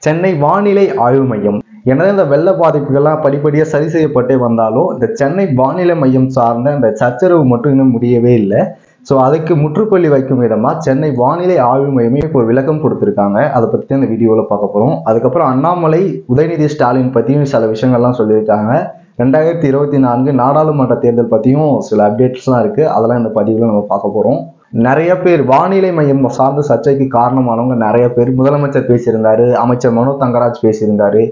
சென்னை வானிலை ஆய்வு மையம் எனது இந்த வெள்ள பாதிப்புகள்லாம் படிப்படியாக சரி செய்யப்பட்டே வந்தாலும் இந்த சென்னை வானிலை மையம் சார்ந்த இந்த சச்சரவு மட்டும் இன்னும் முடியவே இல்லை. ஸோ அதுக்கு முற்றுப்புள்ளி வைக்கும் விதமாக சென்னை வானிலை ஆய்வு மையமே இப்போ ஒரு விளக்கம் கொடுத்துருக்காங்க. அதை பற்றி இந்த வீடியோவில் பார்க்க போகிறோம். அதுக்கப்புறம் அண்ணாமலை உதயநிதி ஸ்டாலின் பற்றியும் சில விஷயங்கள்லாம் சொல்லியிருக்காங்க. 2024 நாடாளுமன்ற தேர்தல் பற்றியும் சில அப்டேட்ஸ்லாம் இருக்குது. அதெல்லாம் இந்த பதிவில் நம்ம பார்க்க போகிறோம். நிறைய பேர் வானிலை மையம் சார்ந்த சர்ச்சைக்கு காரணமானவங்க நிறைய பேர். முதலமைச்சர் பேசியிருந்தாரு, அமைச்சர் மனோ தங்கராஜ் பேசியிருந்தாரு.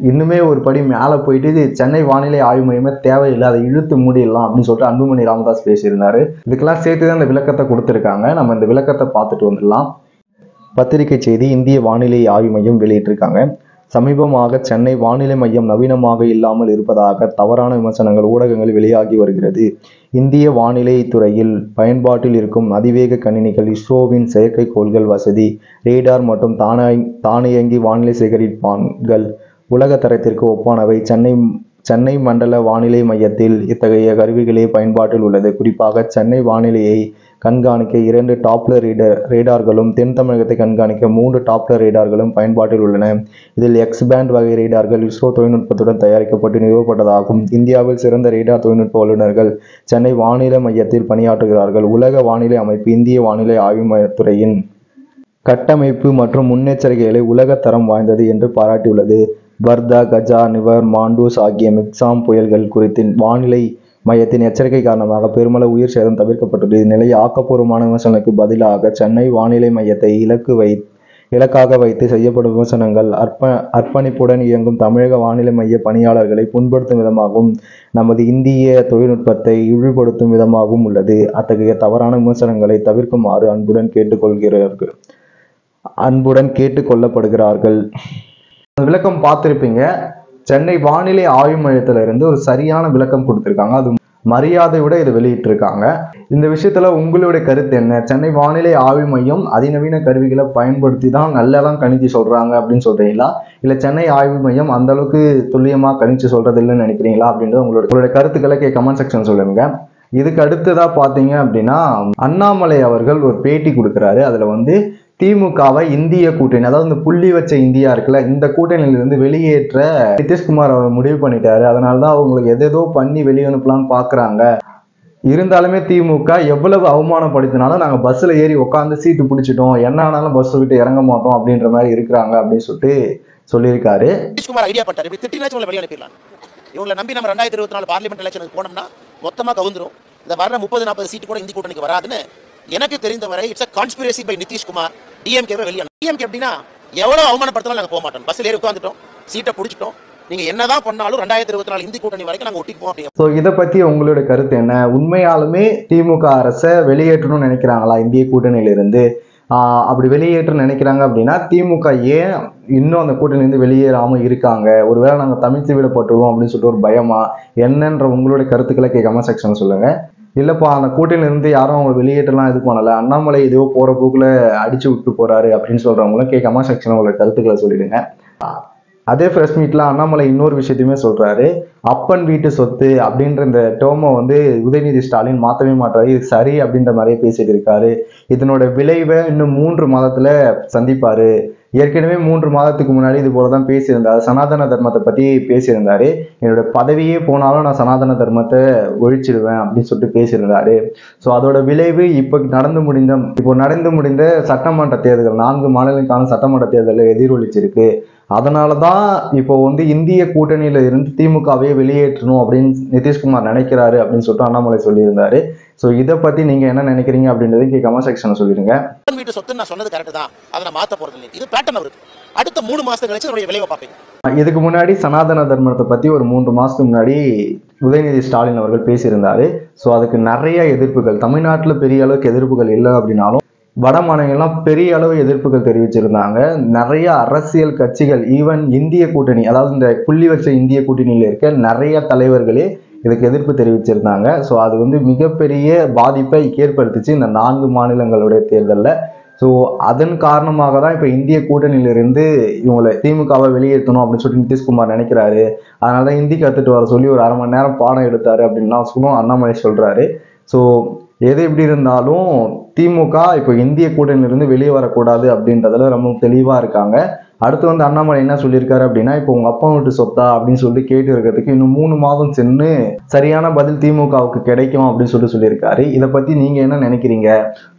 இன்னுமே ஒரு படி மேலே போயிட்டு சென்னை வானிலை ஆய்வு மையமே தேவையில்லை, அதை இழுத்து மூடிடலாம் அப்படின்னு சொல்லிட்டு அன்புமணி ராமதாஸ் பேசியிருந்தாரு. இதுக்கெல்லாம் சேர்த்து தான் இந்த விளக்கத்தை கொடுத்துருக்காங்க. நம்ம இந்த விளக்கத்தை பார்த்துட்டு வந்துடலாம். பத்திரிகை செய்தி இந்திய வானிலை ஆய்வு மையம் வெளியிட்டிருக்காங்க. சமீபமாக சென்னை வானிலை மையம் நவீனமாக இல்லாமல் இருப்பதாக தவறான விமர்சனங்கள் ஊடகங்களில் வெளியாகி வருகிறது. இந்திய வானிலை துறையில் பயன்பாட்டில் இருக்கும் அதிவேக கணினிகள், இஸ்ரோவின் செயற்கைக்கோள்கள் வசதி, ரேடார் மற்றும் தானியங்கி வானிலை சேகரிப்பான்கள் உலக தரத்திற்கு ஒப்பானவை. சென்னை மண்டல வானிலை மையத்தில் இத்தகைய கருவிகளே பயன்பாட்டில் உள்ளது. குறிப்பாக சென்னை வானிலையை கண்காணிக்க 2 டாப்ளர் ரேடார்களும், தென் தமிழகத்தை கண்காணிக்க 3 டாப்ளர் ரேடார்களும் பயன்பாட்டில் உள்ளன. இதில் எக்ஸ் பேண்ட் வகை ரேடார்கள் இஸ்ரோ தொழில்நுட்பத்துடன் தயாரிக்கப்பட்டு நிறுவப்பட்டதாகும். இந்தியாவில் சிறந்த ரேடார் தொழில்நுட்ப வல்லுநர்கள் சென்னை வானிலை மையத்தில் பணியாற்றுகிறார்கள். உலக வானிலை அமைப்பு இந்திய வானிலை ஆய்வு துறையின் கட்டமைப்பு மற்றும் முன்னெச்சரிக்கைகளை உலக தரம் வாய்ந்தது என்று பாராட்டியுள்ளது. வர்தா, கஜா, நிவர், மாண்டூஸ் ஆகிய மிக்சாம் புயல்கள் குறித்து வானிலை மையத்தின் எச்சரிக்கை காரணமாக பெருமளவு உயிர் சேதம் தவிர்க்கப்பட்டது. இந்நிலையில் ஆக்கப்பூர்வமான விமர்சனங்களுக்கு பதிலாக சென்னை வானிலை மையத்தை இலக்காக வைத்து செய்யப்படும் விமர்சனங்கள் அர்ப்பணிப்புடன் இயங்கும் தமிழக வானிலை மைய பணியாளர்களை புண்படுத்தும் விதமாகவும் நமது இந்திய தொழில்நுட்பத்தை இழிவுபடுத்தும் விதமாகவும் உள்ளது. அத்தகைய தவறான விமர்சனங்களை தவிர்க்குமாறு அன்புடன் கேட்டுக்கொள்ளப்படுகிறார்கள். விளக்கம் பார்த்திருப்பீங்க. சென்னை வானிலை ஆய்வு மையத்திலிருந்து ஒரு சரியான விளக்கம் கொடுத்திருக்காங்க. அது மரியாதையோட இதை வெளியிட்டிருக்காங்க. இந்த விஷயத்துல உங்களுடைய கருத்து என்ன? சென்னை வானிலை ஆய்வு மையம் அதிநவீன கருவிகளை பயன்படுத்தி தான் நல்லதான் கணிச்சு சொல்றாங்க அப்படின்னு சொல்றீங்களா, இல்ல சென்னை ஆய்வு மையம் அந்த அளவுக்கு துல்லியமா கணிச்சு சொல்றது இல்லைன்னு நினைக்கிறீங்களா அப்படின்றது உங்களுடைய கருத்துக்களை கமெண்ட் செக்ஷன் சொல்லுங்க. இதுக்கு அடுத்ததா பாத்தீங்க அப்படின்னா அண்ணாமலை அவர்கள் ஒரு பேட்டி கொடுக்குறாரு. அதுல திமுகவை இந்திய கூட்டணி, அதாவது இந்த புள்ளி வச்ச இந்தியா இருக்குல்ல, இந்த கூட்டணியிலிருந்து வெளியேற்ற நிதிஷ்குமார் அவர் முடிவு பண்ணிட்டாரு. அதனாலதான் அவங்களுக்கு எதேதோ பண்ணி வெளியே அனுப்பலாம்னு பாக்குறாங்க. இருந்தாலுமே திமுக எவ்வளவு அவமானப்படுத்தினாலும் நாங்க பஸ்ல ஏறி உட்காந்து சீட்டு பிடிச்சிட்டோம், என்ன ஆனாலும் பஸ் விட்டு இறங்க மாட்டோம் அப்படின்ற மாதிரி இருக்கிறாங்க அப்படின்னு சொல்லியிருக்காரு. நிதிஷ்குமார் ஐடியா பண்ணாரு, இப்படி திட்டினாச்சும் வெளியே அனுப்பிடலாம். இவங்களை நம்பி நம்ம 2024 பார்லிமெண்ட் எலெக்ஷனுக்கு போனோம்னா மொத்தமா கவுந்துரும். இந்த வர 30-40 சீட்டு கூட இந்தி கூட்டணிக்கு வராதுன்னு எனக்கு தெரிந்தவரை it's a conspiracy by Nitish Kumar. டிஎம்கேவை வெளியே டிஎம்கே அப்படின்னா எவ்வளவு அவமானப்படுத்தினாலும் நாங்க போக மாட்டோம். பஸ்ல ஏறி உட்காந்துட்டோம், சீட்டை பிடிச்சிட்டோம், நீங்க என்னதான் பண்ணாலும் 2024 இந்தி கூட்டணி வரைக்கும் நாங்க ஒட்டிக்கு போவோம். ஸோ இதை பத்தி உங்களுடைய கருத்து என்ன? உண்மையாலுமே திமுக அரசை வெளியேற்றணும்னு நினைக்கிறாங்களா இந்திய கூட்டணியிலிருந்து? அப்படி வெளியேற்ற நினைக்கிறாங்க அப்படின்னா திமுக ஏன் இன்னும் அந்த கூட்டணியிலிருந்து வெளியேறாம இருக்காங்க? ஒருவேளை நாங்க தமிழ்த்து விடப்பட்டுருவோம் அப்படின்னு சொல்லிட்டு ஒரு பயமா என்னன்ற உங்களுடைய கருத்துக்களை கமெண்ட் செக்ஷன் சொல்லுங்க. இல்லப்பா அந்த கூட்டணியிலிருந்து யாரும் அவங்க வெளியேற்றலாம் இது பண்ணல, அண்ணாமலை ஏதோ போற போக்குல அடிச்சு விட்டு போறாரு அப்படின்னு சொல்றவங்களும் கமெண்ட் செக்ஷன் உங்களோட கருத்துக்களை சொல்லிடுங்க. அதே பிரஸ் மீட்ல அண்ணாமலை இன்னொரு விஷயத்தையுமே சொல்றாரு. அப்பன் வீட்டு சொத்து அப்படின்ற இந்த டேர்மை உதயநிதி ஸ்டாலின் மாற்றவே மாட்டாரு, இது சரி அப்படின்ற மாதிரியே பேசிட்டு இருக்காரு. இதனோட விளைவை இன்னும் 3 மாதத்துல சந்திப்பாரு. ஏற்கனவே 3 மாதத்துக்கு முன்னாடி இது போலதான் பேசியிருந்தாரு. சனாதன தர்மத்தை பத்தி பேசியிருந்தாரு. என்னோட பதவியே போனாலும் நான் சனாதன தர்மத்தை ஒழிச்சிடுவேன் அப்படின்னு சொல்லிட்டு பேசியிருந்தாரு. ஸோ அதோட விளைவு இப்போ நடந்து முடிந்த சட்டமன்ற தேர்தல், 4 மாநிலங்களுக்கான சட்டமன்ற தேர்தலில் எதிரொலிச்சிருக்கு. அதனாலதான் இப்போ இந்திய கூட்டணியில இருந்து திமுகவே வெளியேற்றணும் அப்படின்னு நிதிஷ்குமார் நினைக்கிறாரு அப்படின்னு சொல்லிட்டு அண்ணாமலை சொல்லியிருந்தாரு. ஸோ இதை பத்தி நீங்க என்ன நினைக்கிறீங்க அப்படின்றது கமெண்ட் செக்ஷன்ல சொல்லிடுங்க. வீட்டு சொத்து நான் சொன்னது கரெக்ட் தான், அதை நான் மாத்த போறது இல்லை. இது பேட்டர்ன் இருக்கு. அடுத்த 3 மாசம் கழிச்சு அதோட விளைவை பார்ப்பீங்க. இதுக்கு முன்னாடி சனாதன தர்மத்தை பத்தி ஒரு 3 மாசத்துக்கு முன்னாடி உதயநிதி ஸ்டாலின் அவர்கள் பேசியிருந்தாரு. ஸோ அதுக்கு நிறைய எதிர்ப்புகள், தமிழ்நாட்டில் பெரிய அளவுக்கு எதிர்ப்புகள் இல்லை அப்படின்னாலும் வட மாநிலங்கள்லாம் பெரிய அளவு எதிர்ப்புகள் தெரிவிச்சிருந்தாங்க. நிறைய அரசியல் கட்சிகள், ஈவன் இந்திய கூட்டணி, அதாவது இந்த புள்ளி வச்ச இந்திய கூட்டணியில் இருக்க நிறைய தலைவர்களே இதுக்கு எதிர்ப்பு தெரிவிச்சிருந்தாங்க. ஸோ அது மிகப்பெரிய பாதிப்பை ஏற்படுத்துச்சு இந்த 4 மாநிலங்களுடைய தேர்தலில். ஸோ அதன் காரணமாக தான் இப்போ இந்திய கூட்டணியிலிருந்து இவங்களை திமுகவை வெளியேற்றணும் அப்படின்னு சொல்லிட்டு நிதிஷ்குமார் நினைக்கிறாரு. அதனால தான் ஹிந்தி கற்றுட்டு வர சொல்லி ஒரு 1/2 மணி நேரம் பாடம் எடுத்தாரு அப்படின்லாம் அண்ணாமலை சொல்றாரு. ஸோ எது எப்படி இருந்தாலும் திமுக இப்போ இந்திய கூட்டணியிலிருந்து வெளியே வரக்கூடாது அப்படின்றதுல ரொம்ப தெளிவாக இருக்காங்க. அடுத்து வந்து அண்ணாமலை என்ன சொல்லியிருக்காரு அப்படின்னா, இப்போ உங்க அப்பா வீட்டு சொத்தா அப்படின்னு சொல்லி கேட்டு இருக்கிறதுக்கு இன்னும் 3 மாதம் சென்று சரியான பதில் திமுகவுக்கு கிடைக்கும் அப்படின்னு சொல்லியிருக்காரு. இதை பத்தி நீங்க என்ன நினைக்கிறீங்க?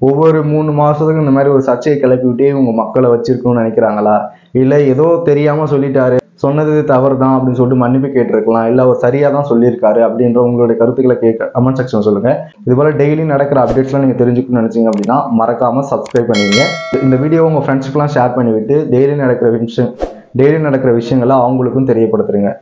ஒவ்வொரு 3 மாசத்துக்கு இந்த மாதிரி ஒரு சர்ச்சையை கிளப்பி விட்டே உங்க மக்களை வச்சிருக்கணும்னு நினைக்கிறாங்களா? இல்லை ஏதோ தெரியாம சொல்லிட்டாரு, சொன்னது தவறு தான் அப்படின்னு சொல்லிட்டு மன்னிப்பு கேட்டிருக்கலாம், இல்லை அவர் சரியா தான் சொல்லியிருக்காரு அப்படின்ற உங்களுடைய கருத்துக்களை கமெண்ட் செக்ஷன் சொல்லுங்க. இது போல டெய்லி நடக்கிற அப்டேட்ஸ்லாம் நீங்க தெரிஞ்சுக்கணும்னு நினைச்சீங்க அப்படின்னா மறக்காம சப்ஸ்கிரைப் பண்ணிடுங்க. இந்த வீடியோ உங்க ஃப்ரெண்ட்ஸ்க்குலாம் ஷேர் பண்ணிவிட்டு டெய்லி நடக்கிற விஷயங்களை அவங்களுக்கும் தெரியப்படுத்துறீங்க.